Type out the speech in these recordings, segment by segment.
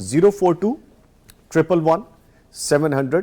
042 111 700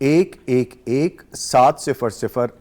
111 700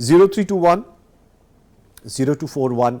0321 0241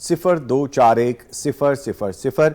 0241 000।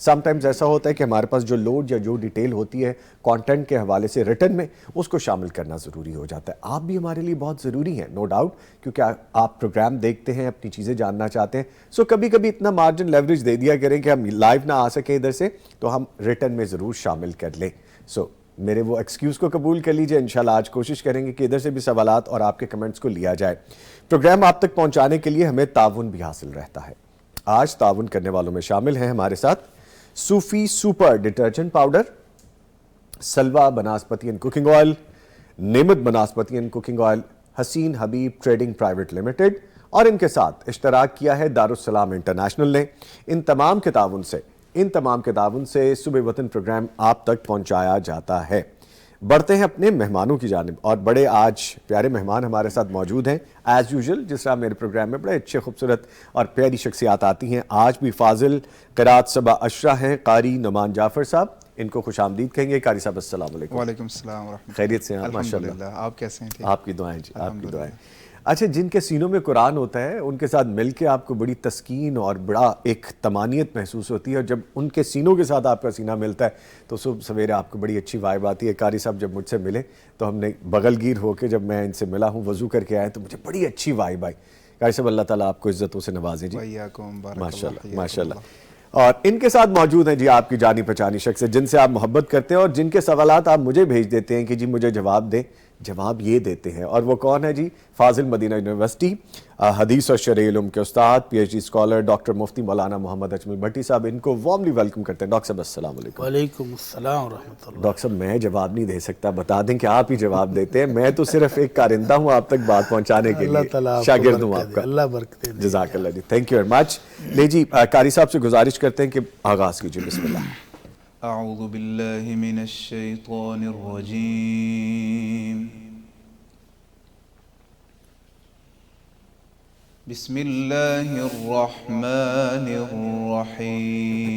Some times ایسا ہوتا ہے کہ ہمارے پاس جو لوڈ یا جو ڈیٹیل ہوتی ہے کانٹینٹ کے حوالے سے ریٹن میں، اس کو شامل کرنا ضروری ہو جاتا ہے. آپ بھی ہمارے لیے بہت ضروری ہیں نو ڈاؤٹ، کیونکہ آپ پروگرام دیکھتے ہیں، اپنی چیزیں جاننا چاہتے ہیں. سو کبھی کبھی اتنا مارجن لیوریج دے دیا کریں کہ ہم لائیو نہ آ سکیں ادھر سے، تو ہم ریٹن میں ضرور شامل کر لیں. سو میرے وہ ایکسکیوز کو قبول کر لیجئے. انشاءاللہ آج کوشش کریں گے کہ ادھر سے بھی سوالات اور آپ کے کمنٹس کو لیا جائے. پروگرام آپ تک پہنچانے کے لیے ہمیں تعاون بھی حاصل رہتا ہے. آج تعاون کرنے والوں میں شامل ہیں ہمارے ساتھ صوفی سپر ڈٹرجنٹ پاؤڈر، سلوا banaspati and cooking oil, Naimat Banaspati and cooking oil, Hussain Habib trading private limited, اور ان کے ساتھ اشتراک کیا ہے دارالسلام انٹرنیشنل نے. ان تمام کے تعاون سے صبح وطن پروگرام آپ تک پہنچایا جاتا ہے. بڑھتے ہیں اپنے مہمانوں کی جانب، اور بڑے آج پیارے مہمان ہمارے ساتھ موجود ہیں. ایز یوزول جس طرح میرے پروگرام میں بڑے اچھے خوبصورت اور پیاری شخصیات آتی ہیں، آج بھی فاضل قرات صبا اشرا ہیں قاری نعمان جعفر صاحب. ان کو خوش آمدید کہیں گے. قاری صاحب السلام علیکم. وعلیکم السلام ورحمۃ اللہ. خیریت سے ہیں آپ؟ ماشاء اللہ. الحمدللہ. آپ کیسے ہیں؟ آپ کی دعائیں جی، آپ کی دعائیں. اچھا، جن کے سینوں میں قرآن ہوتا ہے ان کے ساتھ مل کے آپ کو بڑی تسکین اور بڑا ایک طمانینت محسوس ہوتی ہے، اور جب ان کے سینوں کے ساتھ آپ کا سینہ ملتا ہے تو صبح سویرے آپ کو بڑی اچھی وائب آتی ہے. قاری صاحب جب مجھ سے ملے تو ہم نے بغل گیر ہو کے جب میں ان سے ملا ہوں، وضو کر کے آئے تو مجھے بڑی اچھی وائب آئی. قاری صاحب اللہ تعالیٰ آپ کو عزتوں سے نوازے جی. ماشاء اللہ ماشاء اللہ. اور ان کے ساتھ موجود ہیں جی آپ کی جانی پہچانی شخص جن سے آپ محبت کرتے ہیں اور جن کے سوالات آپ مجھے بھیج دیتے ہیں کہ جی مجھے جواب دیں، جواب یہ دیتے ہیں. اور وہ کون ہے جی؟ فاضل مدینہ یونیورسٹی حدیث اور شرعی علوم کے استاد، P H D scholar doctor Mufti Maulana Muhammad Ajmal بھٹی صاحب. ان کو وارملی ویلکم کرتے ہیں. ڈاکٹر صاحب السلام علیکم. وعلیکم السلام ورحمۃ اللہ. ڈاکٹر صاحب میں جواب نہیں دے سکتا، بتا دیں کہ آپ ہی جواب دیتے ہیں. میں تو صرف ایک کارندہ ہوں آپ تک بات پہنچانے کے لیے، شاگرد ہوں آپ کا. اللہ برکت دے. جزاک اللہ جی، تھینک یو ویری مچ. لے جی قاری صاحب سے گزارش کرتے ہیں کہ آغاز کیجیے. بسم اللہ. اعوذ باللہ من الشیطان الرجیم. بسم اللہ الرحمن الرحیم.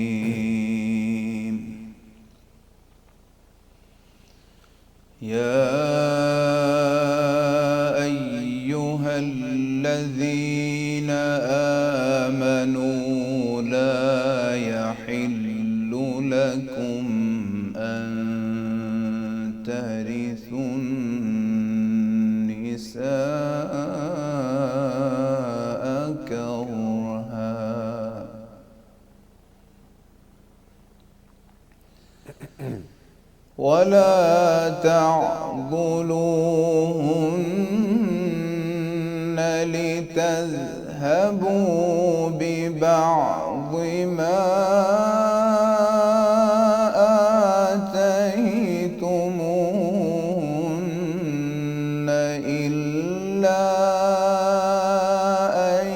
یا ایہا الذین آمنوا لا یحل لکم ان ترثوا النساء کرہا ولا تعضلوهن لتذهبوا ببعض ما آتيتموهن إلا أن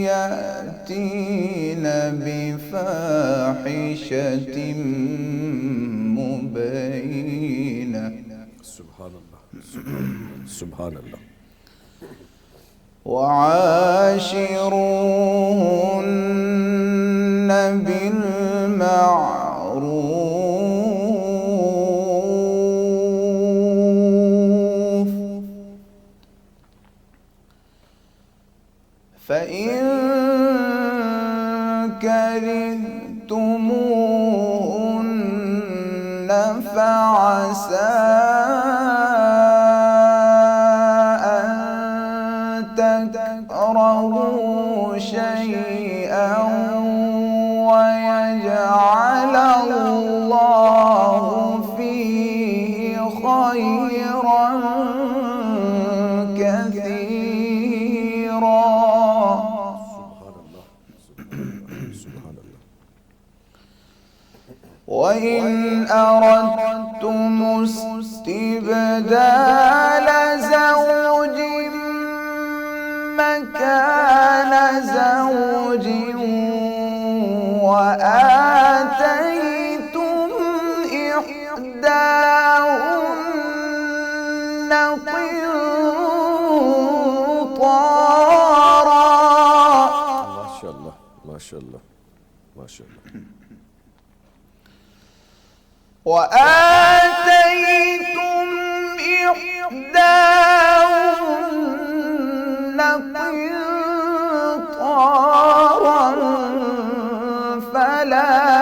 يأتين بفاحشة سبحان اللہ. وعاشروهن بالمعروف فإن كرهتموهن فعسى تكرهوا شيئا ويجعل الله فيه خيرا كثيرا. سبحان اللہ. وإن أردتم استبدال زوج مكان زوج وآتيتم إحداهن قنطارا. ما شاء الله ما شاء الله ما شاء الله. وآتيتم إحداهن قنطارا فلا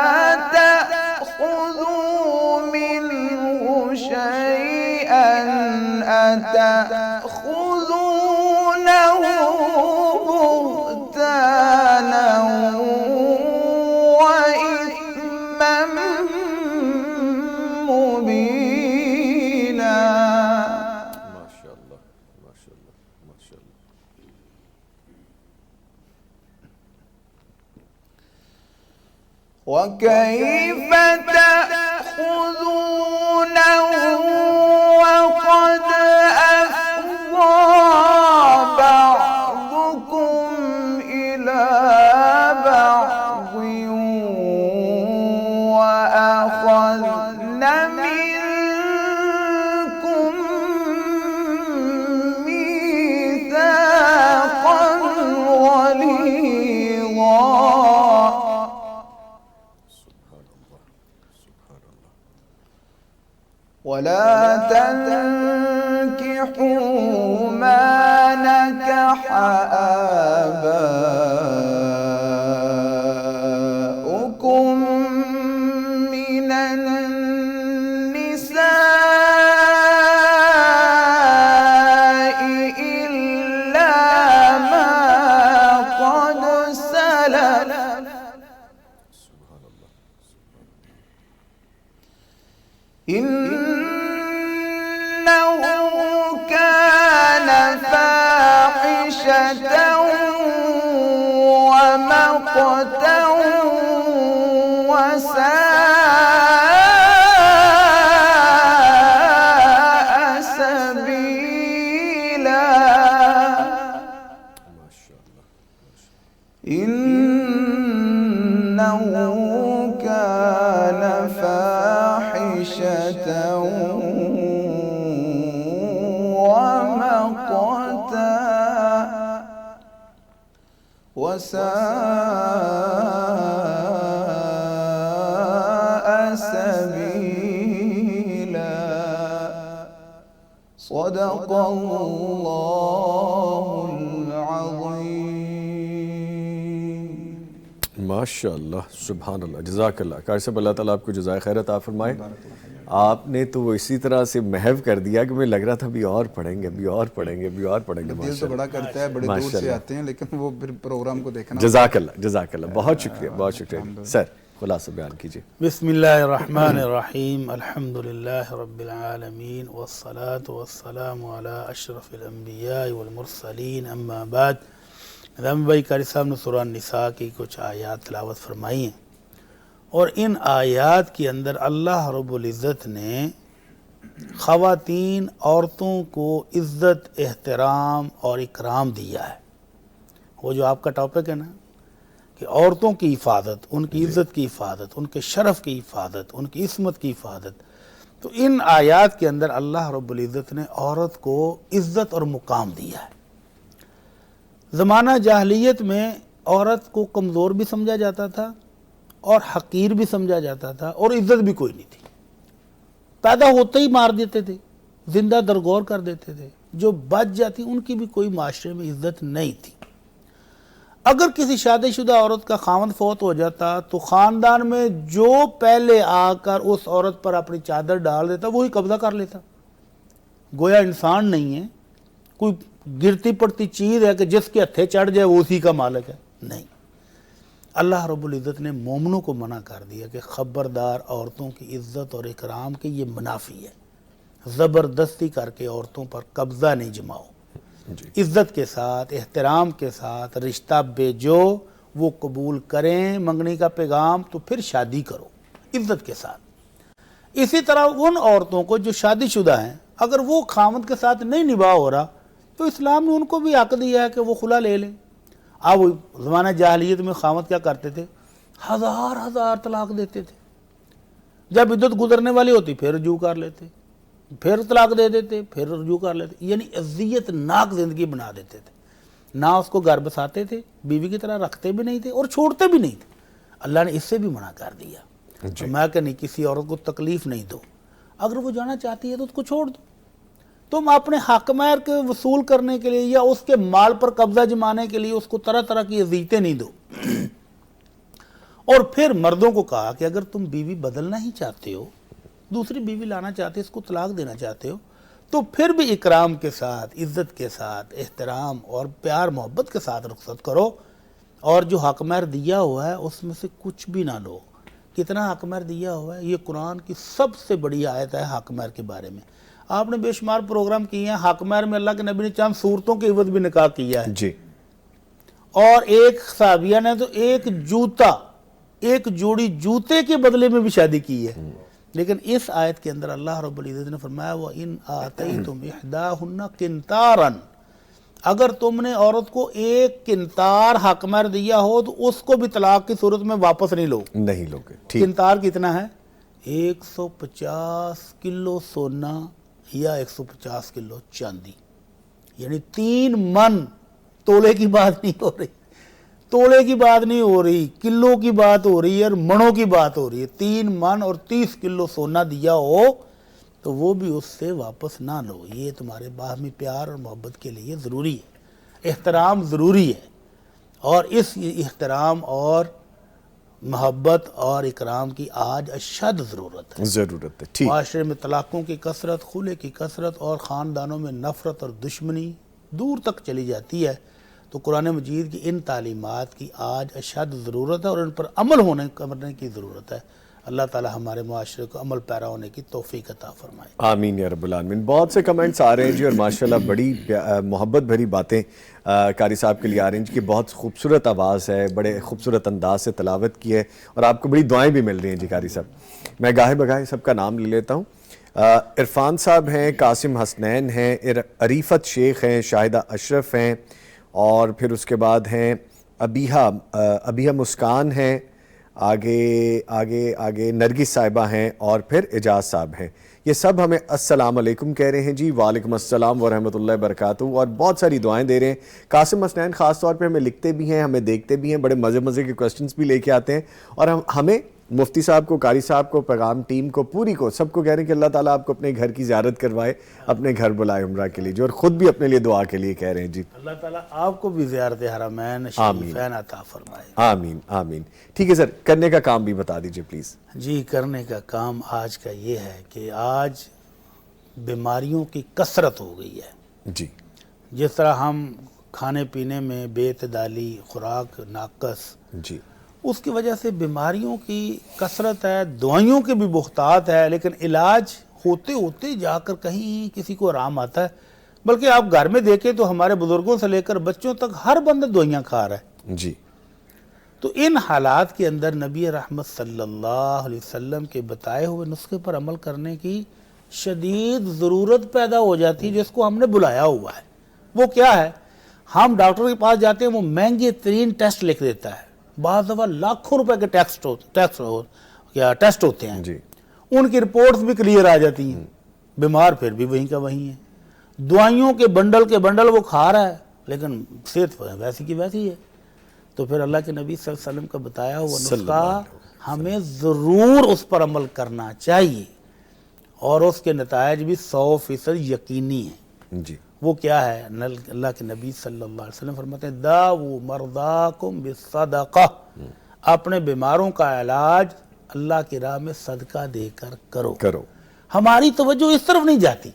أتأخذونه بهتانا وإثما مبينا. ما شاء اللہ ما شاء اللہ ما شاء اللہ. وكيف تأخذونه وقد أفضى بعضكم إلى بعض وأخذن منكم ميثاقا غليظا. ولا تنكحوا ما نكح آباؤكم من النساء إلا ما قد سلف إنه كان فاحشة ومقتا وساء سبيلا. إنه كان فاحشة ومقتا وساء سبيلا. صدق الله العظيم. ماشاء اللہ سبحان اللہ جزاک اللہ. قاری صاحب اللہ تعالیٰ آپ کو جزائے خیر عطا فرمائے. آپ نے تو اسی طرح سے محو کر دیا کہ مجھے لگ رہا تھا ابھی اور پڑھیں گے ابھی اور پڑھیں گے ابھی اور پڑھیں گے. دل تو بڑا کرتا ہے, بڑے دور سے آتے ہیں, لیکن وہ پھر پروگرام کو دیکھنا. جزاک اللہ جزاک اللہ, بہت شکریہ بہت شکریہ. سر خلاصہ بیان کیجیے. بسم اللہ الرحمن الرحیم. الحمدللہ رب العالمین والصلاة والسلام علی اشرف الانبیاء والمرسلین. اما بعد. نظامی بھائی قاری صاحب نے سورہ النساء کی کچھ آیات تلاوت فرمائی ہیں, اور ان آیات کے اندر اللہ رب العزت نے خواتین عورتوں کو عزت احترام اور اکرام دیا ہے. وہ جو آپ کا ٹاپک ہے نا کہ عورتوں کی حفاظت, ان کی عزت کی حفاظت, ان کے شرف کی حفاظت, ان کی عصمت کی حفاظت, تو ان آیات کے اندر اللہ رب العزت نے عورت کو عزت اور مقام دیا ہے. زمانہ جاہلیت میں عورت کو کمزور بھی سمجھا جاتا تھا اور حقیر بھی سمجھا جاتا تھا, اور عزت بھی کوئی نہیں تھی. پیدا ہوتے ہی مار دیتے تھے, زندہ درگور کر دیتے تھے. جو بچ جاتی ان کی بھی کوئی معاشرے میں عزت نہیں تھی. اگر کسی شادی شدہ عورت کا خاوند فوت ہو جاتا تو خاندان میں جو پہلے آ کر اس عورت پر اپنی چادر ڈال دیتا وہی قبضہ کر لیتا. گویا انسان نہیں ہے, کوئی گرتی پڑتی چیز ہے کہ جس کے ہتھے چڑھ جائے وہ اسی کا مالک ہے. نہیں, اللہ رب العزت نے مومنوں کو منع کر دیا کہ خبردار عورتوں کی عزت اور اکرام کے یہ منافی ہے. زبردستی کر کے عورتوں پر قبضہ نہیں جماؤ. عزت کے ساتھ احترام کے ساتھ رشتہ بھیجو, وہ قبول کریں منگنی کا پیغام تو پھر شادی کرو عزت کے ساتھ. اسی طرح ان عورتوں کو جو شادی شدہ ہیں اگر وہ خاوند کے ساتھ نہیں نباہ ہو رہا تو اسلام نے ان کو بھی حق دیا ہے کہ وہ خلا لے لیں. اب زمانہ جاہلیت میں خاوند کیا کرتے تھے, ہزار طلاق دیتے تھے. جب عدت گزرنے والی ہوتی پھر رجوع کر لیتے, پھر طلاق دے دیتے, پھر رجوع کر لیتے. یعنی اذیت ناک زندگی بنا دیتے تھے. نہ اس کو گھر بساتے تھے, بیوی کی طرح رکھتے بھی نہیں تھے اور چھوڑتے بھی نہیں تھے. اللہ نے اس سے بھی منع کر دیا. میں کہ نہیں, کسی عورت کو تکلیف نہیں دو. اگر وہ جانا چاہتی ہے تو اس کو چھوڑ دو. تم اپنے حق مہر کے وصول کرنے کے لیے یا اس کے مال پر قبضہ جمانے کے لیے اس کو طرح طرح کی اذیتیں نہیں دو. اور پھر مردوں کو کہا کہ اگر تم بیوی بدلنا ہی چاہتے ہو, دوسری بیوی لانا چاہتے ہو, اس کو طلاق دینا چاہتے ہو, تو پھر بھی اکرام کے ساتھ، عزت کے ساتھ، احترام اور پیار محبت کے ساتھ رخصت کرو، اور جو حق مہر دیا ہوا ہے اس میں سے کچھ بھی نہ لو۔ کتنا حق مہر دیا ہوا ہے؟ یہ قرآن کی سب سے بڑی آیت ہے حق مہر کے بارے میں۔ آپ نے بے شمار پروگرام کیے ہیں، حق مہر میں اللہ کے نبی نے چند صورتوں کے عوض بھی نکاح کیا ہے، جی اور ایک صحابیہ نے تو ایک جوتا، ایک جوڑی جوتے کے بدلے میں بھی شادی کی ہے۔ لیکن اس آیت کے اندر اللہ رب العزت نے فرمایا وَإِنْ آتَيْتُمْ إِحْدَاهُنَّ قِنْطَارًا، اگر تم نے عورت کو ایک قنطار حق مہر دیا ہو تو اس کو بھی طلاق کی صورت میں واپس نہیں لو۔ نہیں لوگے، ٹھیک۔ قنطار کتنا ہے؟ 150 کلو سونا یا 150 کلو چاندی، یعنی 3 من۔ تولے کی بات نہیں ہو رہی، تولے کی بات نہیں ہو رہی، کلو کی بات ہو رہی ہے اور منوں کی بات ہو رہی ہے۔ 3 من اور 30 کلو سونا دیا ہو تو وہ بھی اس سے واپس نہ لو۔ یہ تمہارے باہمی پیار اور محبت کے لیے ضروری ہے، احترام ضروری ہے، اور اس احترام اور محبت اور اکرام کی آج اشد ضرورت ہے۔ ضرورت ہے، ٹھیک۔ معاشرے میں طلاقوں کی کثرت، خلع کی کثرت اور خاندانوں میں نفرت اور دشمنی دور تک چلی جاتی ہے، تو قرآن مجید کی ان تعلیمات کی آج اشد ضرورت ہے اور ان پر عمل کرنے کی ضرورت ہے۔ اللہ تعالی ہمارے معاشرے کو عمل پیرا ہونے کی توفیق عطا فرمائے۔ آمین یا رب العالمین۔ بہت سے کمنٹس آ رہے ہیں جی، اور ماشاءاللہ بڑی محبت بھری باتیں قاری صاحب کے لیے آ رہی ہیں جی، کہ بہت خوبصورت آواز ہے، بڑے خوبصورت انداز سے تلاوت کی ہے، اور آپ کو بڑی دعائیں بھی مل رہی ہیں جی قاری صاحب۔ میں گاہے بگاہے سب کا نام لے لیتا ہوں۔ عرفان صاحب ہیں، قاسم حسنین ہیں، عریفت شیخ ہیں، شاہدہ اشرف ہیں، اور پھر اس کے بعد ہیں ابیہا مسکان ہیں، آگے نرگس صاحبہ ہیں، اور پھر اعجاز صاحب ہیں۔ یہ سب ہمیں السلام علیکم کہہ رہے ہیں جی، وعلیکم السلام ورحمۃ اللہ وبرکاتہ، اور بہت ساری دعائیں دے رہے ہیں۔ قاسم حسنین خاص طور پہ ہمیں لکھتے بھی ہیں، ہمیں دیکھتے بھی ہیں، بڑے مزے کے کوسچنز بھی لے کے آتے ہیں، اور ہمیں مفتی صاحب کو، قاری صاحب کو، پیغام ٹیم کو، پوری کو، سب کو کہہ رہے ہیں کہ اللہ تعالیٰ آپ کو اپنے گھر کی زیارت کروائے، اپنے گھر بلائے عمرہ کے لیے جو، اور خود بھی اپنے لیے دعا کے لیے کہہ رہے ہیں جی۔ اللہ تعالیٰ آپ کو بھی زیارت حرمین شریفین عطا فرمائے۔ آمین آمین۔ ٹھیک ہے سر، کرنے کا کام بھی بتا دیجئے پلیز۔ جی، کرنے کا کام آج کا یہ ہے کہ آج بیماریوں کی کثرت ہو گئی ہے۔ جی جس طرح ہم کھانے پینے میں بے اعتدالی، خوراک ناقص، جی اس کی وجہ سے بیماریوں کی کثرت ہے، دوائیوں کے بھی بہتات ہے، لیکن علاج ہوتے ہوتے جا کر کہیں کسی کو آرام آتا ہے۔ بلکہ آپ گھر میں دیکھیں تو ہمارے بزرگوں سے لے کر بچوں تک ہر بندہ دوائیاں کھا رہا ہے۔ جی تو ان حالات کے اندر نبی رحمت صلی اللہ علیہ وسلم کے بتائے ہوئے نسخے پر عمل کرنے کی شدید ضرورت پیدا ہو جاتی ہے، جس کو ہم نے بلایا ہوا ہے۔ وہ کیا ہے؟ ہم ڈاکٹر کے پاس جاتے ہیں، وہ مہنگے ترین ٹیسٹ لکھ دیتا ہے، بعض دفعہ لاکھوں روپے کے ٹیسٹ ہوتے ہیں، جی ان کی رپورٹس بھی کلیئر آ جاتی ہیں، بیمار پھر بھی وہیں کا وہیں ہے، دوائیوں کے بنڈل وہ کھا رہا ہے، لیکن صحت ویسی کی ویسی ہے۔ تو پھر اللہ کے نبی صلی اللہ علیہ وسلم کا بتایا ہوا نسخہ ہمیں ضرور اس پر عمل کرنا چاہیے، اور اس کے نتائج بھی 100% یقینی ہیں۔ جی وہ کیا ہے؟ اللہ کے نبی صلی اللہ علیہ وسلم فرماتے ہیں داؤ مرضاکم بالصدقہ، اپنے بیماروں کا علاج اللہ کی راہ میں صدقہ دے کر کرو۔ ہماری توجہ اس طرف نہیں جاتی،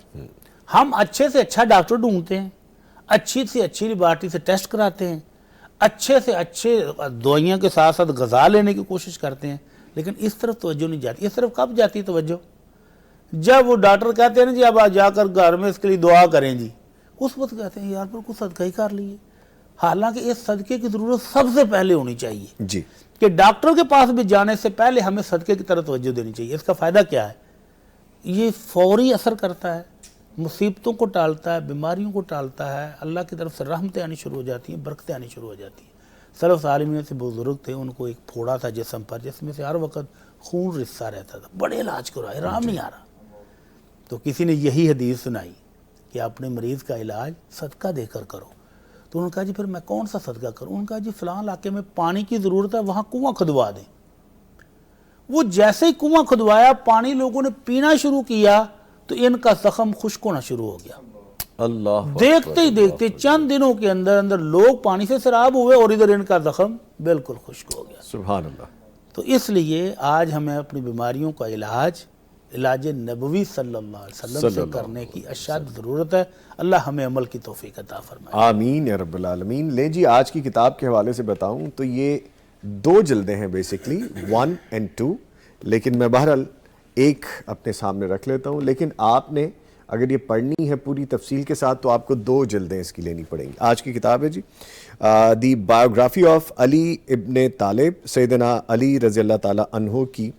ہم اچھے سے اچھا ڈاکٹر ڈھونڈتے ہیں، اچھی سے اچھی لیبارٹری سے ٹیسٹ کراتے ہیں، اچھے سے اچھے دوائیاں کے ساتھ ساتھ غذا لینے کی کوشش کرتے ہیں، لیکن اس طرف توجہ نہیں جاتی۔ اس طرف کب جاتی توجہ؟ جب وہ ڈاکٹر کہتے ہیں نا جی اب آج جا کر گھر میں اس کے لیے دعا کریں جی، اس وقت کہتے ہیں یار پر کچھ صدقہ ہی کر لیے۔ حالانکہ اس صدقے کی ضرورت سب سے پہلے ہونی چاہیے جی کہ ڈاکٹر کے پاس بھی جانے سے پہلے ہمیں صدقے کی طرف توجہ دینی چاہیے۔ اس کا فائدہ کیا ہے؟ یہ فوری اثر کرتا ہے، مصیبتوں کو ٹالتا ہے، بیماریوں کو ٹالتا ہے، اللہ کی طرف سے رحمتیں آنی شروع ہو جاتی ہیں، برکتیں آنی شروع ہو جاتی ہیں۔ سلف عالمین سے بزرگ تھے، ان کو ایک پھوڑا تھا جسم پر جس میں سے ہر وقت خون رسا رہتا تھا، بڑے علاج کرائے، آرام نہیں آ رہا۔ تو کسی نے یہی حدیث سنائی کہ اپنے مریض کا علاج صدقہ دے کر کرو۔ تو انہوں نے کہا جی پھر میں کون سا صدقہ کروں؟ انہوں نے کہا جی فلاں علاقے میں پانی کی ضرورت ہے، وہاں کنواں کھدوا دیں۔ وہ جیسے ہی کنواں کھدوایا، پانی لوگوں نے پینا شروع کیا تو ان کا زخم خشک ہونا شروع ہو گیا۔ اللہ دیکھتے ہی دیکھتے چند دنوں کے اندر لوگ پانی سے سیراب ہوئے اور ادھر ان کا زخم بالکل خشک ہو گیا۔ سبحان اللہ۔ تو اس لیے آج ہمیں اپنی بیماریوں کا علاج علاج نبوی صلی اللہ علیہ وسلم سے کرنے کی اشد ضرورت ہے۔ اللہ ہمیں عمل کی توفیق عطا فرمائے۔ آمین یا رب العالمین۔ لیں جی، آج کی کتاب کے حوالے سے بتاؤں تو یہ 2 جلدیں ہیں بیسکلی 1 اور 2، لیکن میں بہرحال ایک اپنے سامنے رکھ لیتا ہوں، لیکن آپ نے اگر یہ پڑھنی ہے پوری تفصیل کے ساتھ تو آپ کو 2 جلدیں اس کی لینی پڑیں گی۔ آج کی کتاب ہے جی دی بایوگرافی آف علی ابن طالب، سیدنا علی رضی اللہ تعالیٰ عنہ کی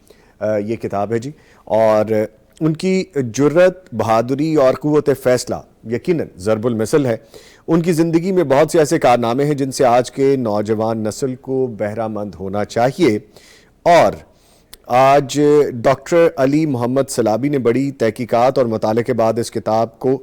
یہ کتاب ہے جی، اور ان کی جرت، بہادری اور قوت فیصلہ یقیناً ضرب المثل ہے۔ ان کی زندگی میں بہت سے ایسے کارنامے ہیں جن سے آج کے نوجوان نسل کو بہرہ مند ہونا چاہیے، اور آج ڈاکٹر علی محمد سلابی نے بڑی تحقیقات اور مطالعے کے بعد اس کتاب کو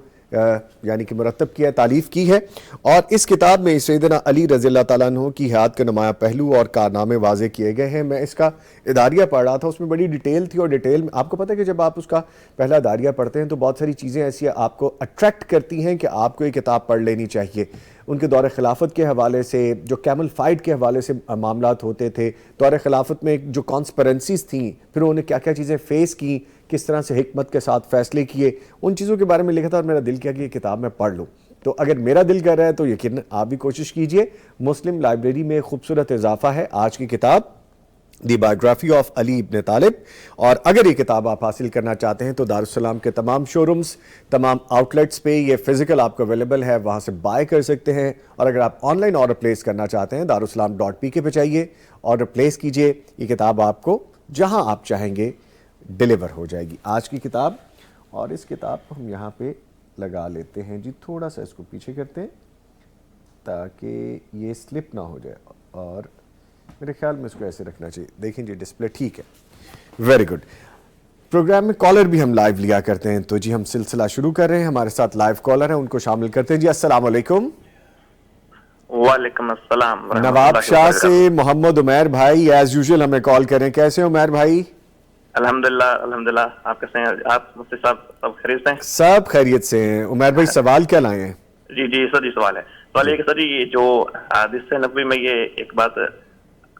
یعنی کہ مرتب کیا، تالیف کی ہے، اور اس کتاب میں سیدنا علی رضی اللہ تعالیٰ عنہ کی حیات کے نمایاں پہلو اور کارنامے واضح کیے گئے ہیں۔ میں اس کا اداریہ پڑھ رہا تھا، اس میں بڑی ڈیٹیل تھی، اور ڈیٹیل میں آپ کو پتہ ہے کہ جب آپ اس کا پہلا اداریہ پڑھتے ہیں تو بہت ساری چیزیں ایسی آپ کو اٹریکٹ کرتی ہیں کہ آپ کو یہ کتاب پڑھ لینی چاہیے۔ ان کے دور خلافت کے حوالے سے، جو کیمل فائٹ کے حوالے سے معاملات ہوتے تھے، دور خلافت میں جو کانسپیرنسیز تھیں، پھر انہوں نے کیا کیا چیزیں فیس کی، کس طرح سے حکمت کے ساتھ فیصلے کیے، ان چیزوں کے بارے میں لکھا تھا، اور میرا دل کیا کہ یہ کتاب میں پڑھ لوں۔ تو اگر میرا دل کر رہا ہے تو یقیناً آپ بھی کوشش کیجئے۔ مسلم لائبریری میں خوبصورت اضافہ ہے آج کی کتاب دی بایوگرافی آف علی ابن طالب، اور اگر یہ کتاب آپ حاصل کرنا چاہتے ہیں تو دارالسلام کے تمام شو رومز، تمام آؤٹ لیٹس پہ یہ فزیکل آپ کو اویلیبل ہے، وہاں سے بائی کر سکتے ہیں، اور اگر آپ آن لائن آرڈر پلیس کرنا چاہتے ہیں darussalam.pk پہ جائیے، آرڈر پلیس کیجئے، یہ کتاب آپ کو جہاں آپ چاہیں گے ڈیلیور ہو جائے گی۔ آج کی کتاب، اور اس کتاب کو ہم یہاں پہ لگا لیتے ہیں جی، تھوڑا سا اس کو پیچھے کرتے ہیں تاکہ یہ سلپ نہ ہو جائے، اور میرے خیال میں اس کو ایسے رکھنا چاہیے۔ دیکھیں جی ڈسپلے ٹھیک ہے، ویری گڈ۔ پروگرام میں کالر بھی ہم لائیو لیا کرتے ہیں، تو جی ہم سلسلہ شروع کر رہے ہیں۔ ہمارے ساتھ لائیو کالر ہیں، ان کو شامل کرتے ہیں جی۔ السلام علیکم۔ وعلیکم السلام۔ نواب شاہ سے محمد عمیر بھائی ایز یوزول ہمیں کال کریں، کیسے ہیں عمیر بھائی؟ الحمدللہ الحمدللہ، آپ کیسے ہیں؟ آپ مفتی صاحب سب خیریت سے ہیں؟ سب خیریت سے ہیں۔ عمیر بھائی سوال کیا لائے ہیں؟ جی سر، سوال ہے، سوال یہ کہ سر یہ جو حدیث نبوی میں یہ ایک بات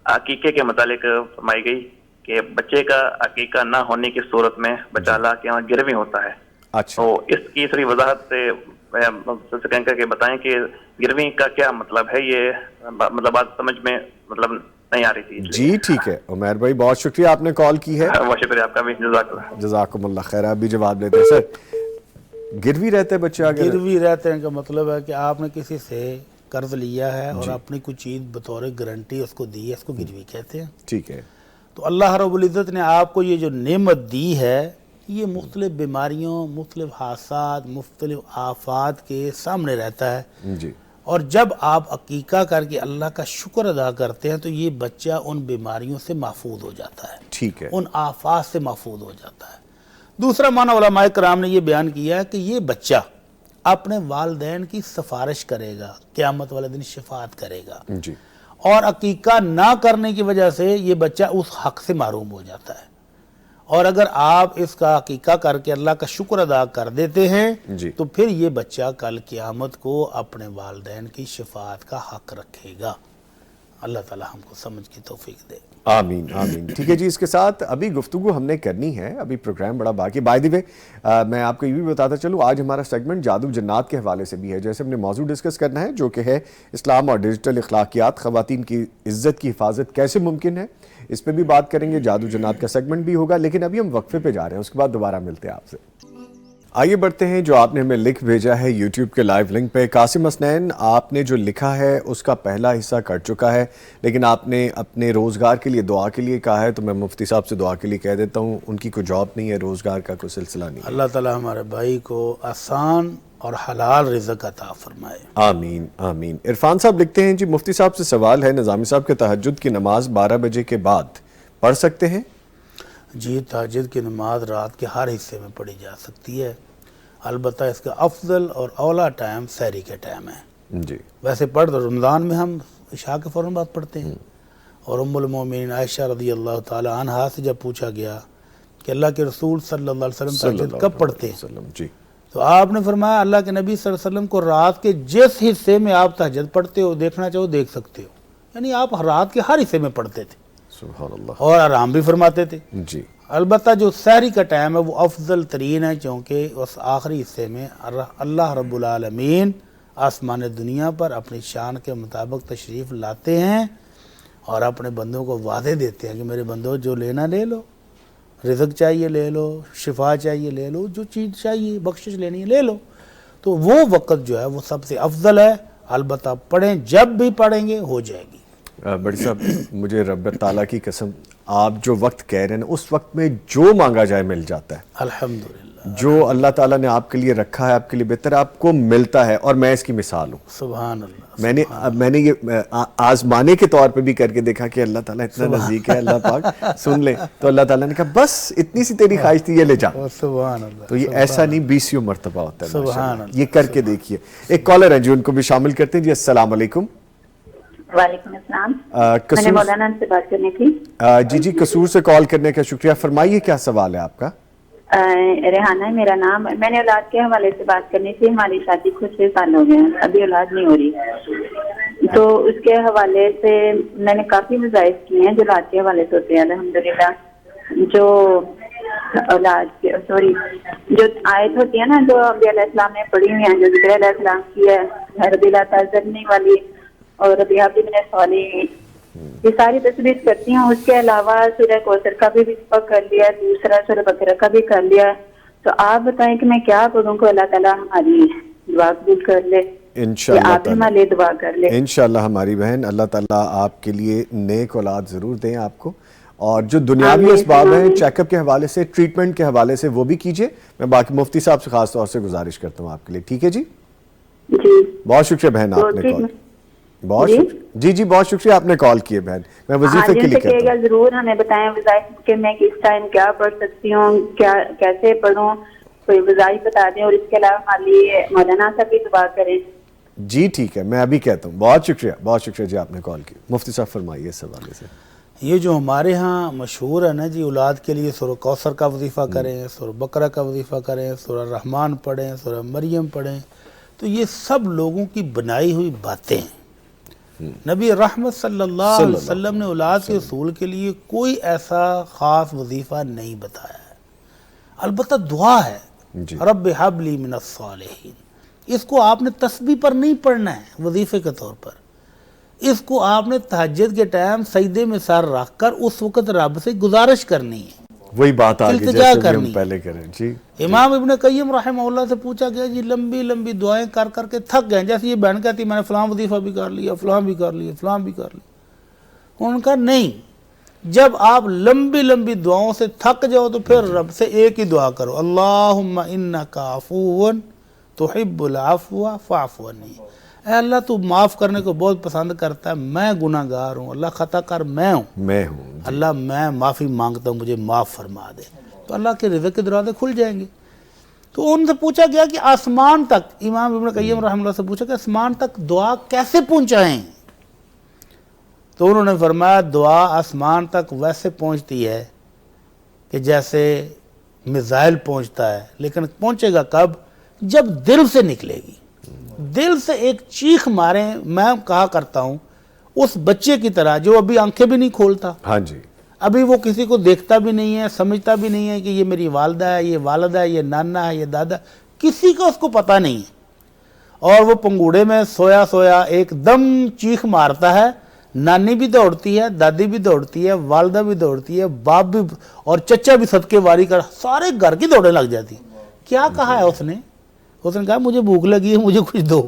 عقیقے کے متعلق فرمائی گئی کہ بچے کا عقیقہ نہ ہونے کی صورت میں بچہ اللہ کے یہاں گروی ہوتا ہے، اچھا، تو اس کی تھوڑی وضاحت سے کہیں کہ بتائیں کہ گروی کا کیا مطلب ہے؟ یہ مطلب بات سمجھ میں مطلب نہیں آ رہی تھی۔ جی ٹھیک ہے عمیر بھائی، بہت شکریہ آپ نے کال کی ہے۔ بہت شکریہ آپ کا بھی، جزاک اللہ۔ جزاکم اللہ خیر۔ آپ بھی جواب لیتے ہیں سر۔ گروی رہتے بچہ اگر گروی رہتے ہیں کا مطلب ہے کہ آپ نے کسی سے قرض لیا ہے اور اپنی کوئی چیز بطور گارنٹی اس کو دی ہے، اس کو گروی کہتے ہیں۔ ٹھیک ہے، تو اللہ رب العزت نے آپ کو یہ جو نعمت دی ہے، یہ مختلف بیماریوں، مختلف حادثات، مختلف آفات کے سامنے رہتا ہے، جی اور جب آپ عقیقہ کر کے اللہ کا شکر ادا کرتے ہیں تو یہ بچہ ان بیماریوں سے محفوظ ہو جاتا ہے، ٹھیک ہے، ان آفات سے محفوظ ہو جاتا ہے۔ دوسرا معنی علماء کرام نے یہ بیان کیا ہے کہ یہ بچہ اپنے والدین کی سفارش کرے گا، قیامت والے دن شفاعت کرے گا، جی اور عقیقہ نہ کرنے کی وجہ سے یہ بچہ اس حق سے محروم ہو جاتا ہے، اور اگر آپ اس کا عقیقہ کر کے اللہ کا شکر ادا کر دیتے ہیں جی تو پھر یہ بچہ کل قیامت کو اپنے والدین کی شفاعت کا حق رکھے گا۔ اللہ تعالی ہم کو سمجھ کی توفیق دے۔ آمین آمین۔ ٹھیک ہے جی، اس کے ساتھ ابھی گفتگو ہم نے کرنی ہے، ابھی پروگرام بڑا باقی۔ بائی دی وے میں آپ کو یہ بھی بتاتا چلوں، آج ہمارا سیگمنٹ جادو جنات کے حوالے سے بھی ہے، جیسے ہم نے موضوع ڈسکس کرنا ہے جو کہ ہے اسلام اور ڈیجیٹل اخلاقیات، خواتین کی عزت کی حفاظت کیسے ممکن ہے، اس پہ بھی بات کریں گے۔ جادو جنات کا سیگمنٹ بھی ہوگا، لیکن ابھی ہم وقفے پہ جا رہے ہیں، اس کے بعد دوبارہ ملتے ہیں آپ سے۔ آئیے بڑھتے ہیں، جو آپ نے ہمیں لکھ بھیجا ہے یوٹیوب کے لائیو لنک پہ۔ قاسم حسنین، آپ نے جو لکھا ہے اس کا پہلا حصہ کٹ چکا ہے، لیکن آپ نے اپنے روزگار کے لیے دعا کے لیے کہا ہے، تو میں مفتی صاحب سے دعا کے لیے کہہ دیتا ہوں، ان کی کوئی جاب نہیں ہے، روزگار کا کوئی سلسلہ نہیں ہے۔ اللہ تعالی ہمارے بھائی کو آسان اور حلال رزق عطا فرمائے۔ آمین آمین۔ عرفان صاحب لکھتے ہیں جی، مفتی صاحب سے سوال ہے، نظامی صاحب کے تہجد کی نماز 12 بجے کے بعد پڑھ سکتے ہیں؟ جی، تہجد کی نماز رات کے ہر حصے میں پڑھی جا سکتی ہے، البتہ اس کا افضل اور اولا ٹائم سحری کے ٹائم ہے۔ جی ویسے پڑھ تو رمضان میں ہم عشاء کے فوراً بعد پڑھتے ہیں، اور ام المومنین عائشہ رضی اللہ تعالی عنہا سے جب پوچھا گیا کہ اللہ کے رسول صلی اللہ علیہ وسلم تہجد کب پڑھتے ہیں، جی تو آپ نے فرمایا اللہ کے نبی صلی اللہ علیہ وسلم کو رات کے جس حصے میں آپ تہجد پڑھتے ہو، دیکھنا چاہو دیکھ سکتے ہو، یعنی آپ رات کے ہر حصے میں پڑھتے تھے سبحان اللہ۔ اور آرام بھی فرماتے تھے۔ جی البتہ جو سحری کا ٹائم ہے وہ افضل ترین ہے، چونکہ اس آخری حصے میں اللہ رب العالمین آسمان دنیا پر اپنی شان کے مطابق تشریف لاتے ہیں اور اپنے بندوں کو وعدے دیتے ہیں کہ میرے بندوں جو لینا لے لو، رزق چاہیے لے لو، شفا چاہیے لے لو، جو چیز چاہیے بخشش لینی ہے لے لو۔ تو وہ وقت جو ہے وہ سب سے افضل ہے، البتہ پڑھیں، جب بھی پڑھیں گے ہو جائے گی۔ بڑی صاحب مجھے رب تعالیٰ کی قسم، آپ جو وقت کہہ رہے ہیں اس وقت میں جو مانگا جائے مل جاتا ہے۔ الحمدللہ، جو اللہ تعالیٰ نے آپ کے لیے رکھا ہے، آپ کے لیے بہتر آپ کو ملتا ہے، اور میں اس کی مثال ہوں۔ سبحان اللہ۔ میں نے یہ آزمانے کے طور پہ بھی کر کے دیکھا کہ اللہ تعالیٰ اتنا نزدیک ہے، اللہ پاک سن لے، تو اللہ تعالیٰ نے کہا بس اتنی سی تیری خواہش تھی، یہ لے جا۔ سبحان اللہ۔ تو یہ ایسا نہیں 20 مرتبہ ہوتا ہے، سبحان ماشاءاللہ۔ اللہ، یہ کر کے دیکھیے۔ ایک کالر ہے جی، ان کو بھی شامل کرتے ہیں جی۔ السلام علیکم۔ وعلیکم السلام، قصور میں نے مولانا سے بات کرنی تھی۔ جی قصور سے کال کرنے کا شکریہ، فرمائیے کیا سوال ہے آپ کا؟ ریحانہ ہے میرا نام، میں نے اولاد کے حوالے سے بات کرنی تھی۔ ہماری شادی کو 6 سال ہو گئے ہیں، ابھی اولاد نہیں ہو رہی، تو اس کے حوالے سے میں نے کافی وظائف کیے ہیں جو اولاد کے حوالے سے ہوتے ہیں۔ الحمدللہ جو اولاد کے جو آیت ہوتی ہے نا جو انبیاء علیہ السلام نے پڑھی ہوئی ہیں، جو ذکر علیہ السلام کی ہے، ربی لا تحزنی والی اور ربی حب لی من الصالحین، یہ ساری تصویر کرتی ہوں۔ اس کے علاوہ سورہ کوثر کا بھی وصفہ کر لیا، دوسرا سورہ بقرہ کا بھی کر لیا۔ تو آپ بتائیں کہ میں کیا کروں کہ اللہ تعالیٰ ہماری دعا قبول کر لے، انشاءاللہ آپ ہمارے لیے دعا کر لے۔ انشاءاللہ ہماری بہن، اللہ تعالیٰ آپ کے لیے نیک اولاد ضرور دیں آپ کو، اور جو دنیاوی اسباب ہیں چیک اپ کے حوالے سے، ٹریٹمنٹ کے حوالے سے وہ بھی کیجئے۔ میں باقی مفتی صاحب سے خاص طور سے گزارش کرتا ہوں آپ کے لیے، ٹھیک ہے جی؟ جی بہت شکریہ بہن، آپ نے کال، بہت شکریہ جی بہت شکریہ آپ نے کال کیے بہن۔ میں وظیفے کے لیے کہتا ہوں ضرور ہمیں بتائیں وظائف کہ میں کس ٹائم کیا پڑھ سکتی ہوں، کیا کیسے پڑھوں، کوئی وظائف بتا دیں، اور اس کے علاوہ ہمارے مولانا سے بھی دعا کریں۔ جی ٹھیک ہے، میں ابھی کہتا ہوں۔ بہت شکریہ جی آپ نے کال کی۔ مفتی صاحب فرمائیے اس حوالے سے۔ یہ جو ہمارے ہاں مشہور ہے نا جی، اولاد کے لیے سورہ کوثر کا وظیفہ کریں، سورہ بقرہ کا وظیفہ کریں، سورہ رحمان پڑھیں، سورہ مریم پڑھیں، تو یہ سب لوگوں کی بنائی ہوئی باتیں ہیں۔ نبی رحمت صلی اللہ علیہ وسلم نے اولاد کے حصول کے لیے کوئی ایسا خاص وظیفہ نہیں بتایا ہے، البتہ دعا ہے، رب حب لی من الصالحین۔ اس کو آپ نے تسبیح پر نہیں پڑھنا ہے وظیفے کے طور پر، اس کو آپ نے تہجد کے ٹائم سجدے میں سر رکھ کر اس وقت رب سے گزارش کرنی ہے، وہی بات آگے التجا جیسے بھی ہم کرنی۔ پہلے کریں جی۔ امام ابن قیم رحمہ اللہ سے پوچھا گیا جی لمبی لمبی دعائیں کر کر کے تھک گئے، جیسے یہ بہن کہتی میں نے فلاں وظیفہ بھی کر لیا، فلاں بھی کر لیا، فلاں بھی کر لیا۔ ان کا نہیں، جب آپ لمبی لمبی دعاؤں سے تھک جاؤ تو پھر رب سے ایک ہی دعا کرو، اللہم انکا عفو تحب العفو فاعف عنی۔ اے اللہ تو معاف کرنے کو بہت پسند کرتا ہے، میں گناہ گار ہوں، اللہ خطا کار میں ہوں، اللہ میں معافی مانگتا ہوں، مجھے معاف فرما دے، تو اللہ کے رزق کے دروازے کھل جائیں گے۔ تو ان سے پوچھا گیا کہ آسمان تک، امام ابن قیم رحمہ اللہ سے پوچھا کہ آسمان تک دعا کیسے پہنچائیں؟ تو انہوں نے فرمایا دعا آسمان تک ویسے پہنچتی ہے کہ جیسے میزائل پہنچتا ہے، لیکن پہنچے گا کب؟ جب دل سے نکلے گی، دل سے ایک چیخ ماریں۔ میں کہا کرتا ہوں اس بچے کی طرح جو ابھی آنکھیں بھی نہیں کھولتا، ہاں جی، ابھی وہ کسی کو دیکھتا بھی نہیں ہے، سمجھتا بھی نہیں ہے کہ یہ میری والدہ ہے، یہ والد ہے، یہ نانا ہے، یہ دادا، کسی کا اس کو پتہ نہیں ہے، اور وہ پنگوڑے میں سویا سویا ایک دم چیخ مارتا ہے، نانی بھی دوڑتی ہے، دادی بھی دوڑتی ہے، والدہ بھی دوڑتی ہے، باپ بھی، اور چچا بھی صدقے واری کر، سارے گھر کی دوڑیں لگ جاتی۔ کیا کہا ہے اس نے کہا مجھے بھوک لگی ہے، مجھے کچھ دو۔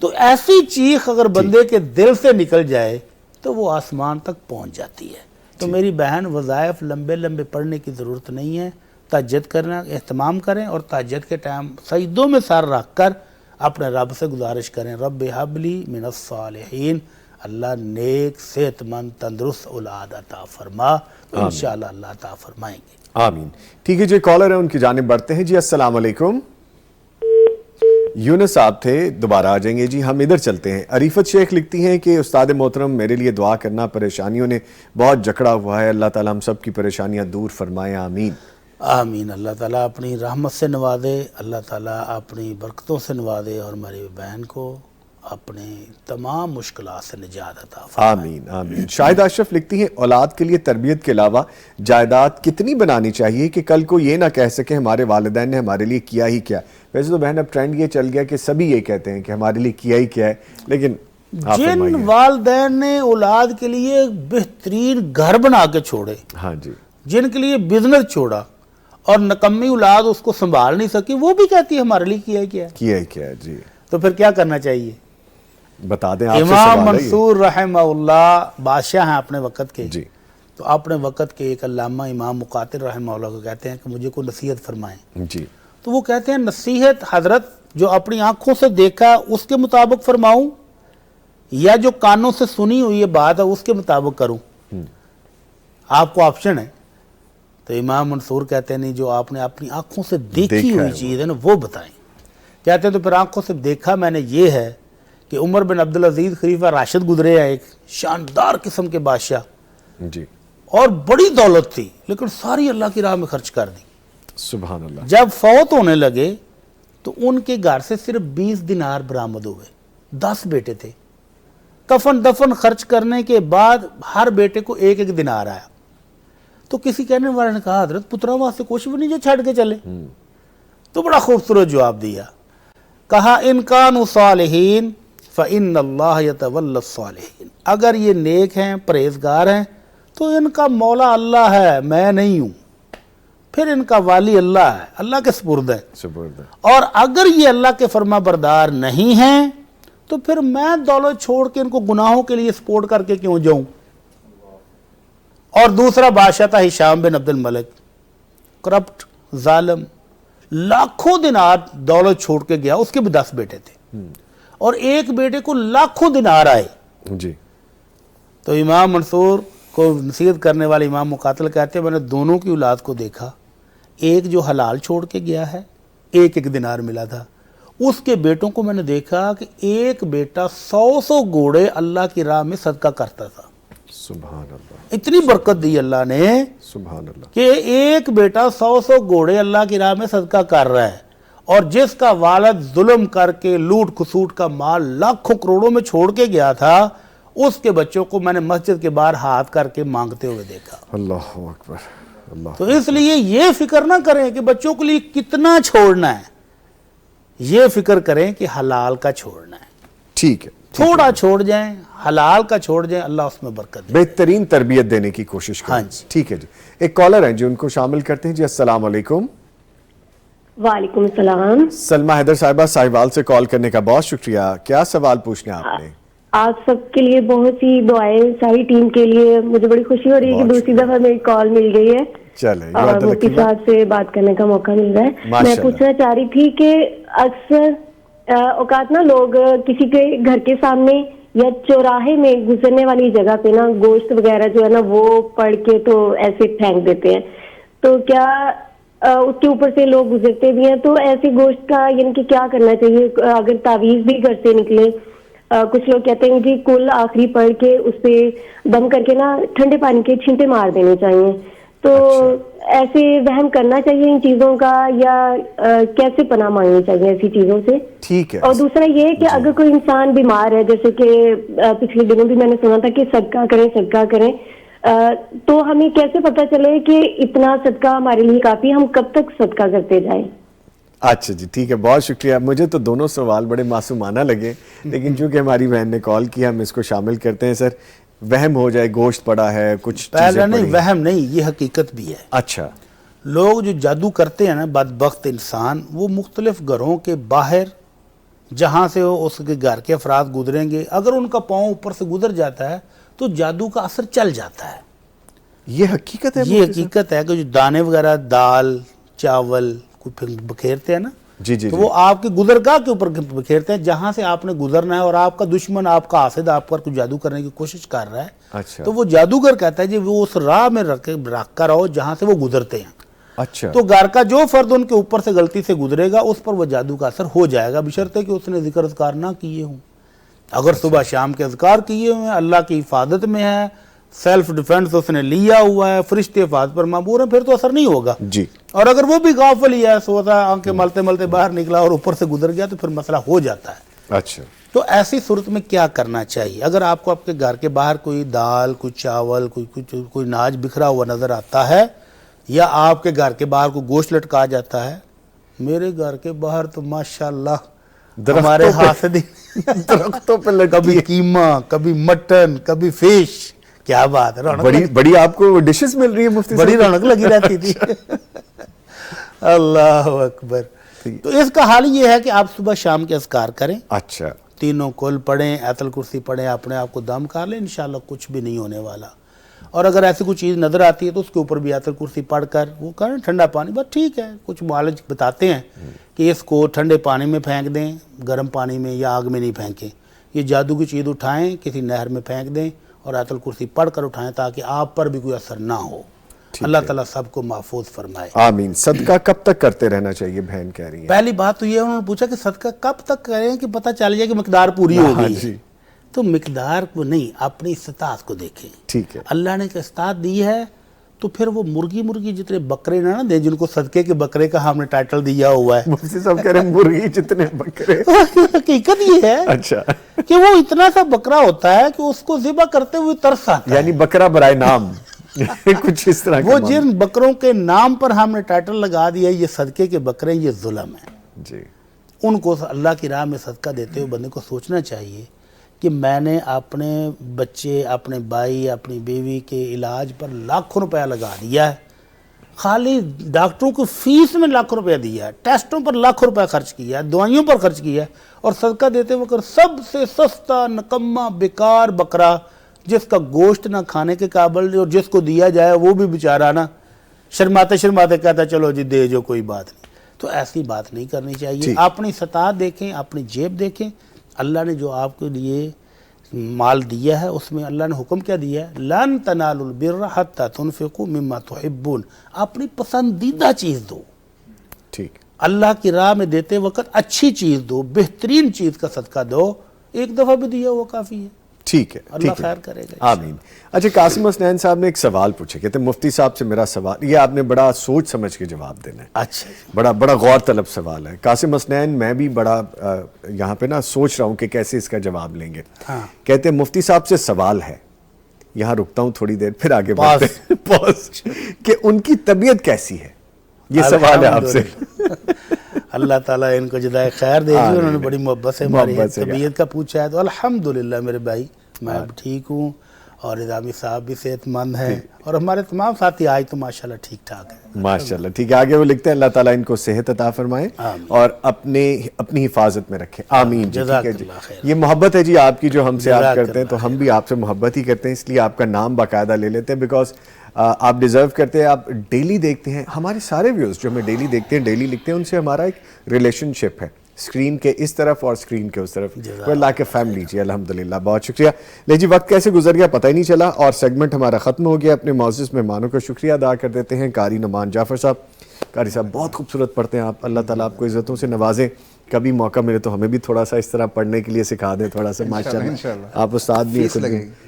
تو ایسی چیخ اگر بندے کے دل سے نکل جائے تو وہ آسمان تک پہنچ جاتی ہے۔ تو میری بہن وظائف لمبے لمبے پڑھنے کی ضرورت نہیں ہے، تہجد کرنا اہتمام کریں، اور تہجد کے ٹائم سجدوں میں سر رکھ کر اپنے رب سے گزارش کریں، رب حب لی من الصالحین، اللہ نیک صحت مند تندرست اولاد عطا فرما، تو انشاءاللہ اللہ عطا فرمائیں گے۔ آمین۔ ٹھیک ہے جی، کالر ہے ان کی جانب بڑھتے ہیں جی۔ السلام علیکم، یونس صاحب تھے، دوبارہ آ جائیں گے جی، ہم ادھر چلتے ہیں۔ عریفت شیخ لکھتی ہیں کہ استاد محترم میرے لیے دعا کرنا، پریشانیوں نے بہت جکڑا ہوا ہے، اللہ تعالیٰ ہم سب کی پریشانیاں دور فرمائیں، آمین۔ آمین۔ اللہ تعالیٰ اپنی رحمت سے نوازے، اللہ تعالیٰ اپنی برکتوں سے نوازے، اور ہماری بہن کو اپنے تمام مشکلات سے نجات عطا فرمائے۔ آمین آمین۔ شاہدہ اشرف لکھتی ہیں اولاد کے لیے تربیت کے علاوہ جائیداد کتنی بنانی چاہیے کہ کل کو یہ نہ کہہ سکے ہمارے والدین نے ہمارے لیے کیا ہی کیا؟ ویسے تو بہن اب ٹرینڈ یہ چل گیا کہ سبھی یہ کہتے ہیں کہ ہمارے لیے کیا ہی کیا ہے، لیکن آپ جن فرمائیے۔ والدین نے اولاد کے لیے بہترین گھر بنا کے چھوڑے، ہاں جی، جن کے لیے بزنس چھوڑا اور نکمی اولاد اس کو سنبھال نہیں سکی، وہ بھی کہتی ہے ہمارے لیے کیا ہے کیا ہے، کیا ہی کیا ہے جی، تو پھر کیا کرنا چاہیے؟ بتا دیں آپ سے امام سوال ہے یہ۔ منصور رحمہ اللہ بادشاہ ہیں اپنے وقت کے، جی تو اپنے وقت کے ایک علامہ امام مقاتل رحمہ اللہ کو کہتے ہیں کہ مجھے کوئی نصیحت فرمائیں، جی تو وہ کہتے ہیں نصیحت حضرت جو اپنی آنکھوں سے دیکھا اس کے مطابق فرماؤں یا جو کانوں سے سنی ہوئی یہ بات ہے اس کے مطابق کروں؟ آپ کو آپشن ہے۔ تو امام منصور کہتے ہیں نہیں، جو آپ نے اپنی آنکھوں سے دیکھی دیکھا ہوئی ہے چیز ہے نا وہ بتائیں۔ کہتے ہیں تو پھر آنکھوں سے دیکھا میں نے یہ ہے کہ عمر بن عبدالعزیز خلیفہ راشد گزرے ہیں، ایک شاندار قسم کے بادشاہ، جی، اور بڑی دولت تھی لیکن ساری اللہ کی راہ میں خرچ کر دی۔ سبحان اللہ۔ جب فوت ہونے لگے تو ان کے گھر سے صرف 20 دینار برآمد ہوئے، 10 بیٹے تھے، کفن دفن خرچ کرنے کے بعد ہر بیٹے کو 1 دینار آیا۔ تو کسی کہنے والے نے کہا حضرت پترا واسطے کچھ بھی نہیں جو چھڑ کے چلے؟ تو بڑا خوبصورت جواب دیا، کہا ان کانوا صالحین فإن اللہ یتولی الصالحین، اگر یہ نیک ہیں پرہیزگار ہیں تو ان کا مولا اللہ ہے، میں نہیں ہوں، پھر ان کا والی اللہ ہے، اللہ کے سپرد ہے، سپرد ہے۔ اور اگر یہ اللہ کے فرما بردار نہیں ہیں تو پھر میں دولت چھوڑ کے ان کو گناہوں کے لیے سپورٹ کر کے کیوں جاؤں؟ اور دوسرا بادشاہ تھا ہشام بن عبد الملک، کرپٹ، ظالم، لاکھوں دینار دولت چھوڑ کے گیا، اس کے بھی 10 بیٹے تھے اور ایک بیٹے کو لاکھوں دینار آئے۔ جی، تو امام منصور کو نصیحت کرنے والے امام مقاتل کہتے ہیں میں نے دونوں کی اولاد کو دیکھا، ایک جو حلال چھوڑ کے گیا ہے 1 دینار ملا تھا، اس کے بیٹوں کو میں نے دیکھا کہ ایک بیٹا 100 گھوڑے اللہ کی راہ میں صدقہ کرتا تھا۔ سبحان اللہ، اتنی برکت دی اللہ نے سبحان اللہ۔ کہ ایک بیٹا 100 گھوڑے اللہ کی راہ میں صدقہ کر رہا ہے، اور جس کا والد ظلم کر کے لوٹ کھسوٹ کا مال لاکھوں کروڑوں میں چھوڑ کے گیا تھا، اس کے بچوں کو میں نے مسجد کے باہر ہاتھ کر کے مانگتے ہوئے دیکھا۔ اللہ اکبر، اللہ۔ تو اس لیے یہ فکر نہ کریں کہ بچوں کے لیے کتنا چھوڑنا ہے، یہ فکر کریں کہ حلال کا چھوڑنا ہے، ٹھیک ہے، تھوڑا چھوڑ جائیں، حلال کا چھوڑ جائیں، اللہ اس میں برکت دے۔ بہترین تربیت دینے کی کوشش کریں۔ ہاں جی۔ ٹھیک ہے جی، ایک کالر ہیں جو ان کو شامل کرتے ہیں۔ جی السلام علیکم۔ وعلیکم السلام۔ سلمہ حیدر صاحبہ ساہیوال سے کال کرنے کا بہت شکریہ، کیا سوال پوچھنا آپ نے؟ آپ سب کے لیے بہت سی دعائیں، ساری ٹیم کے لیے، مجھے بڑی خوشی ہو رہی ہے کہ بہت دوسری دفعہ میری کال مل گئی ہے چلیں اور مفتی صاحب سے بات کرنے کا موقع مل رہا ہے۔ میں ماشاءاللہ۔ پوچھنا چاہ رہی تھی کہ اکثر اوقات نا لوگ کسی کے گھر کے سامنے یا چوراہے میں گزرنے والی جگہ پہ نا گوشت وغیرہ جو ہے نا وہ پڑ کے تو ایسے پھینک دیتے ہیں، تو کیا اس کے اوپر سے لوگ گزرتے بھی ہیں، تو ایسے گوشت کا یعنی کہ کیا کرنا چاہیے؟ اگر تعویذ بھی گھر سے نکلے، کچھ لوگ کہتے ہیں کہ کل آخری پڑھ کے اس پہ دم کر کے نا ٹھنڈے پانی کے چھینٹے مار دینے چاہیے، تو ایسے وہم کرنا چاہیے ان چیزوں کا یا کیسے پناہ مانگنی چاہیے ایسی چیزوں سے؟ ٹھیک ہے۔ اور دوسرا یہ کہ اگر کوئی انسان بیمار ہے، جیسے کہ پچھلے دنوں بھی میں نے سنا تھا کہ صدقہ کریں، تو ہمیں کیسے پتہ چلے کہ اتنا صدقہ ہمارے لیے کافی، ہم کب تک صدقہ کرتے جائیں؟ اچھا جی، ٹھیک ہے، بہت شکریہ۔ مجھے تو دونوں سوال بڑے معصومانہ لگے، لیکن چونکہ ہماری بہن نے کال کیا ہم اس کو شامل کرتے ہیں۔ سر، وہم ہو جائے گوشت پڑا ہے، کچھ پہلا نہیں، وہم نہیں، یہ حقیقت بھی ہے۔ اچھا، لوگ جو جادو کرتے ہیں نا، بدبخت انسان، وہ مختلف گھروں کے باہر جہاں سے وہ اس کے گھر کے افراد گزریں گے، اگر ان کا پاؤں اوپر سے گزر جاتا ہے تو جادو کا اثر چل جاتا ہے۔ یہ حقیقت ہے؟ یہ حقیقت ہے کہ جو دانے وغیرہ دال چاول کو بکھیرتے ہیں نا، جی جی تو وہ آپ کے گزرگاہ کے اوپر بکھیرتے ہیں جہاں سے آپ نے گزرنا ہے، اور آپ کا دشمن، آپ کا حاسد آپ پر کچھ جادو کرنے کی کوشش کر رہا ہے، اچھا تو وہ جادوگر کہتا ہے جی وہ اس راہ میں رکھ کر رہو جہاں سے وہ گزرتے ہیں، اچھا، تو گھر کا جو فرد ان کے اوپر سے غلطی سے گزرے گا اس پر وہ جادو کا اثر ہو جائے گا، بشرطے کہ اس نے ذکر اذکار نہ کیے ہوں۔ اگر صبح شام کے اذکار کیے ہوئے ہیں، اللہ کی حفاظت میں ہے، سیلف ڈیفنس اس نے لیا ہوا ہے، فرشتے حفاظت پر معمور ہیں، پھر تو اثر نہیں ہوگا۔ جی، اور اگر وہ بھی غافل ہی ہے، سوتا آنکھیں ملتے ملتے باہر نکلا اور اوپر سے گزر گیا تو پھر مسئلہ ہو جاتا ہے۔ اچھا تو ایسی صورت میں کیا کرنا چاہیے؟ اگر آپ کو آپ کے گھر کے باہر کوئی دال، کوئی چاول، کوئی ناج بکھرا ہوا نظر آتا ہے، یا آپ کے گھر کے باہر کوئی گوشت لٹکا جاتا ہے، میرے گھر کے باہر تو ماشاءاللہ ہمارے ہاتھ سے درختوں پہ کبھی قیمہ، کبھی مٹن، کبھی فش، کیا بات ہے، رونق بڑی آپ کو ڈشز مل رہی ہے مفتی بڑی رونق لگی رہتی تھی. اللہ اکبر. تو اس کا حال یہ ہے کہ آپ صبح شام کے اذکار کریں، اچھا تینوں کل پڑھیں، آیت الکرسی پڑھیں، اپنے آپ کو دم کر لیں، انشاءاللہ کچھ بھی نہیں ہونے والا. اور اگر ایسی کوئی چیز نظر آتی ہے تو اس کے اوپر بھی آیت الکرسی پڑھ کر وہ کریں، ٹھنڈا پانی، بس ٹھیک ہے. کچھ معالج بتاتے ہیں کہ اس کو ٹھنڈے پانی میں پھینک دیں، گرم پانی میں یا آگ میں نہیں پھینکیں. یہ جادو کی چیز اٹھائیں، کسی نہر میں پھینک دیں اور آیت الکرسی پڑھ کر اٹھائیں تاکہ آپ پر بھی کوئی اثر نہ ہو. اللہ تعالیٰ سب کو محفوظ فرمائے. آمین. صدقہ کب تک کرتے رہنا چاہیے بہن کہہ رہی ہے؟ پہلی بات تو یہ انہوں نے پوچھا کہ صدقہ کب تک کریں کہ پتہ چل جائے کہ مقدار پوری ہو گئی ہے. تو مقدار کو نہیں، اپنی استطاعت کو دیکھیں. ٹھیک ہے. اللہ نے ایک استطاعت دی ہے تو پھر وہ مرغی جتنے بکرے نہ دیں، جن کو صدقے کے بکرے کا ہم نے ٹائٹل دیا ہوا ہے. مفتی صاحب کہہ رہے ہیں مرغی جتنے بکرے. حقیقت یہ ہے اچھا کہ وہ اتنا سا بکرا ہوتا ہے کہ اس کو ذبح کرتے ہوئے ترس آتا ہے. یعنی بکرا برائے نام کچھ اس طرح. وہ جن بکروں کے نام پر ہم نے ٹائٹل لگا دیا یہ صدقے کے بکرے، یہ ظلم ہے. جی. ان کو اللہ کی راہ میں صدقہ دیتے ہوئے بندے کو سوچنا چاہیے کہ میں نے اپنے بچے، اپنے بھائی، اپنی بیوی کے علاج پر لاکھوں روپیہ لگا دیا ہے، خالی ڈاکٹروں کو فیس میں لاکھوں روپیہ دیا ہے، ٹیسٹوں پر لاکھوں روپیہ خرچ کیا ہے، دوائیوں پر خرچ کیا ہے، اور صدقہ دیتے وقت سب سے سستا نکمہ بیکار بکرا جس کا گوشت نہ کھانے کے قابل اور جس کو دیا جائے وہ بھی بیچارہ نا شرماتے کہتا ہے چلو جی دے جو، کوئی بات نہیں. تو ایسی بات نہیں کرنی چاہیے. اپنی استطاعت دیکھیں، اپنی جیب دیکھیں. اللہ نے جو آپ کے لیے مال دیا ہے اس میں اللہ نے حکم کیا دیا ہے؟ لن تنالوا البر حتى تنفقوا مما تحبون. اپنی پسندیدہ چیز دو. ٹھیک. اللہ کی راہ میں دیتے وقت اچھی چیز دو، بہترین چیز کا صدقہ دو. ایک دفعہ بھی دیا وہ کافی ہے. ٹھیک ہے. اللہ خیر کرے گا. آمین. اچھا قاسم حسنین صاحب نے ایک سوال پوچھا، کہتے ہیں مفتی صاحب سے میرا سوال، یہ آپ نے بڑا سوچ سمجھ کے جواب دینا ہے. اچھا. بڑا غور طلب سوال ہے. قاسم حسنین میں بھی بڑا یہاں پہ نا سوچ رہا ہوں کہ کیسے اس کا جواب لیں گے. کہتے ہیں مفتی صاحب سے سوال ہے، یہاں رکتا ہوں تھوڑی دیر پھر آگے بڑھتے ہیں. پاس. کہ ان کی طبیعت کیسی ہے، یہ سوال ہے آپ سے. اللہ تعالیٰ ان کو جزائے خیر دے گی. انہوں نے بڑی محبت سے ہماری طبیعت کا پوچھا ہے تو الحمدللہ میرے بھائی میں ٹھیک ہوں، اور نظامی صاحب بھی صحت مند ہیں، اور ہمارے تمام ساتھی آج تو ماشاءاللہ ٹھیک ٹھاک ہیں. ماشاءاللہ. ٹھیک ہے. آگے وہ لکھتے ہیں اللہ تعالیٰ ان کو صحت عطا فرمائے اور اپنی حفاظت میں رکھے. آمین. یہ محبت ہے جی آپ کی جو ہم سے آپ کرتے ہیں، تو ہم بھی آپ سے محبت ہی کرتے ہیں، اس لیے آپ کا نام باقاعدہ لے لیتے ہیں، بیکاز آپ ڈیزرو کرتے ہیں. آپ ڈیلی دیکھتے ہیں، ہمارے سارے ویوز جو ہمیں ڈیلی دیکھتے ہیں، ڈیلی لکھتے ہیں، ان سے ہمارا ایک ریلیشن شپ ہے، اسکرین کے اس طرف اور اسکرین کے اس طرف. اللہ کے فیملی جی الحمدللہ. بہت شکریہ. لے جی وقت کیسے گزر گیا پتہ ہی نہیں چلا اور سیگمنٹ ہمارا ختم ہو گیا. اپنے معزز مہمانوں کا شکریہ ادا کر دیتے ہیں. قاری نعمان جعفر صاحب. قاری صاحب بہت خوبصورت پڑھتے ہیں آپ، اللہ تعالیٰ آپ کو عزتوں سے نوازیں. کبھی موقع ملے تو ہمیں بھی تھوڑا سا اس طرح پڑھنے کے لیے سکھا دیں تھوڑا سا. ماشاءاللہ آپ استاد بھی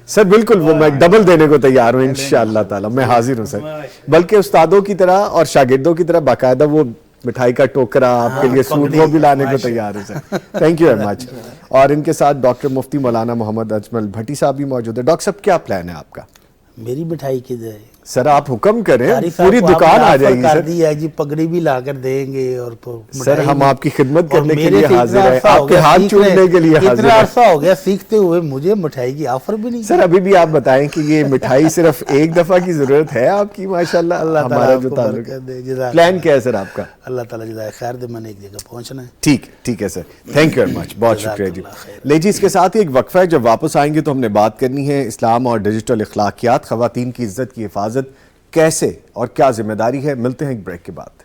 سر. بالکل وہ میں ڈبل دینے کو تیار ہوں انشاءاللہ تعالیٰ. میں حاضر ہوں سر. بلکہ استادوں کی طرح اور شاگردوں کی طرح باقاعدہ وہ مٹھائی کا ٹوکرا آپ کے لیے سوٹ وہ بھی لانے کو تیار ہے sir. Thank you very much. اور ان کے ساتھ ڈاکٹر مفتی مولانا محمد اجمل بھٹی صاحب بھی موجود ہے. ڈاکٹر صاحب کیا پلان ہے آپ کا؟ میری مٹھائی کی جائے سر آپ حکم کریں، پوری دکان آ جائے گی سر. جی پگڑی بھی لا کر دیں گے اور سر ہم آپ کی خدمت کرنے کے لیے حاضر ہیں، آپ کے ہاتھ چومنے کے لیے حاضر ہیں. اتنا عرصہ ہو گیا سیکھتے ہوئے، مجھے مٹھائی کی آفر بھی نہیں. سر ابھی بھی آپ بتائیں کہ یہ مٹھائی صرف ایک دفعہ کی ضرورت ہے آپ کی؟ ماشاءاللہ. ہمارا جو تعلق ہے، پلان کیا ہے سر آپ کا؟ اللہ تعالیٰ جزائے خیر دے، میں نے ایک جگہ پہنچنا ہے. ٹھیک ہے sir. Thank you very much. بہت شکریہ جی. لے جی اس کے ساتھ ہی ایک وقفہ ہے. جب واپس آئیں گے تو ہم نے بات کرنی ہے اسلام اور ڈیجیٹل اخلاقیات، خواتین کی عزت کی حفاظت کیسے اور کیا ذمہ داری ہے. ملتے ہیں ایک بریک کے بعد.